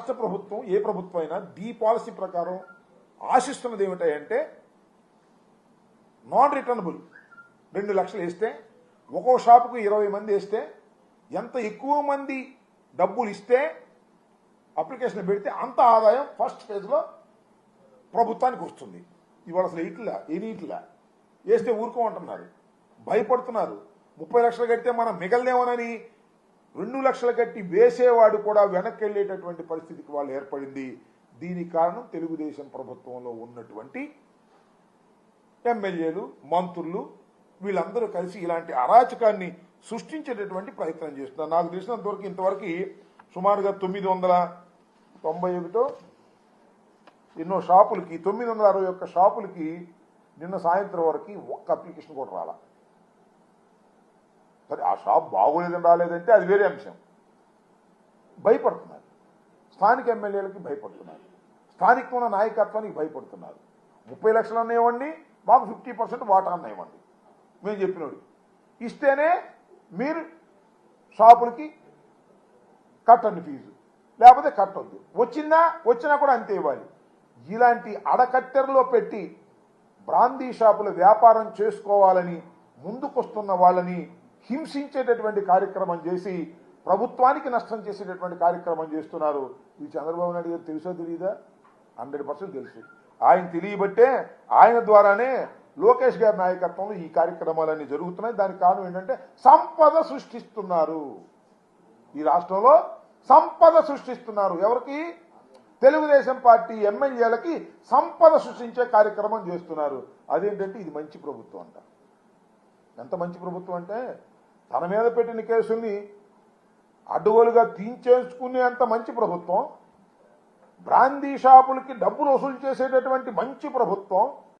రాష్ట్ర ప్రభుత్వం ఏ ప్రభుత్వం అయినా ఈ పాలసీ ప్రకారం ఆశిస్తున్నది ఏమిటంటే నాన్ రిటర్నబుల్ 2 లక్షలు వేస్తే ఒక్కో షాపుకు 20 మంది వేస్తే ఎంత ఎక్కువ మంది డబ్బులు ఇస్తే అప్లికేషన్ పెడితే అంత ఆదాయం ఫస్ట్ ఫేజ్లో ప్రభుత్వానికి వస్తుంది. ఇవాళ అసలు ఎనీట్లా వేస్తే ఊరుకోమంటున్నారు, భయపడుతున్నారు. 30 లక్షలు కడితే మనం మిగలదేమోనని 2 లక్షలు కట్టి వేసేవాడు కూడా వెనక్కి వెళ్ళేటటువంటి పరిస్థితికి వాళ్ళు ఏర్పడింది. దీనికి కారణం తెలుగుదేశం ప్రభుత్వంలో ఉన్నటువంటి ఎమ్మెల్యేలు, మంత్రులు వీళ్ళందరూ కలిసి ఇలాంటి అరాచకాన్ని సృష్టించేటటువంటి ప్రయత్నం చేస్తున్నారు. నాకు తెలిసినంతవరకు ఇంతవరకు సుమారుగా 991 ఎన్నో షాపులకి 961 షాపులకి నిన్న సాయంత్రం వరకు ఒక్క అప్లికేషన్ కూడా రాలా. సరే ఆ షాప్ బాగోలేదని రాలేదంటే అది వేరే అంశం. భయపడుతున్నారు, స్థానిక ఎమ్మెల్యేలకి భయపడుతున్నారు, స్థానికంగా నాయకత్వానికి భయపడుతున్నారు. 30 లక్షలు అన్నాయివ్వండి, మాకు 50% వాటా అన్నాయివ్వండి, మేము చెప్పినోడు ఇస్తేనే మీరు షాపులకి కట్టండి ఫీజు, లేకపోతే కట్టొద్దు, వచ్చినా కూడా అంతే ఇవ్వాలి. ఇలాంటి అడకట్టెరలో పెట్టి బ్రాందీ షాపుల వ్యాపారం చేసుకోవాలని ముందుకొస్తున్న వాళ్ళని హింసించేటటువంటి కార్యక్రమం చేసి ప్రభుత్వానికి నష్టం చేసేటటువంటి కార్యక్రమం చేస్తున్నారు. ఇది చంద్రబాబు నాయుడు గారు తెలుసో తెలియదా? 100% తెలుసు. ఆయన తెలియబట్టే ఆయన ద్వారానే లోకేష్ గారి నాయకత్వంలో ఈ కార్యక్రమాలన్నీ జరుగుతున్నాయి. దానికి కారణం ఏంటంటే సంపద సృష్టిస్తున్నారు. ఈ రాష్ట్రంలో సంపద సృష్టిస్తున్నారు. ఎవరికి? తెలుగుదేశం పార్టీ ఎమ్మెల్యేలకి సంపద సృష్టించే కార్యక్రమం చేస్తున్నారు. అదేంటంటే ఇది మంచి ప్రభుత్వం అంట. ఎంత మంచి ప్రభుత్వం అంటే తన మీద పెట్టిన కేసుల్ని అడ్డుగోలుగా తీయించేసుకునే అంత మంచి ప్రభుత్వం, బ్రాందీ షాపులకి డబ్బులు వసూలు చేసేటటువంటి మంచి ప్రభుత్వం,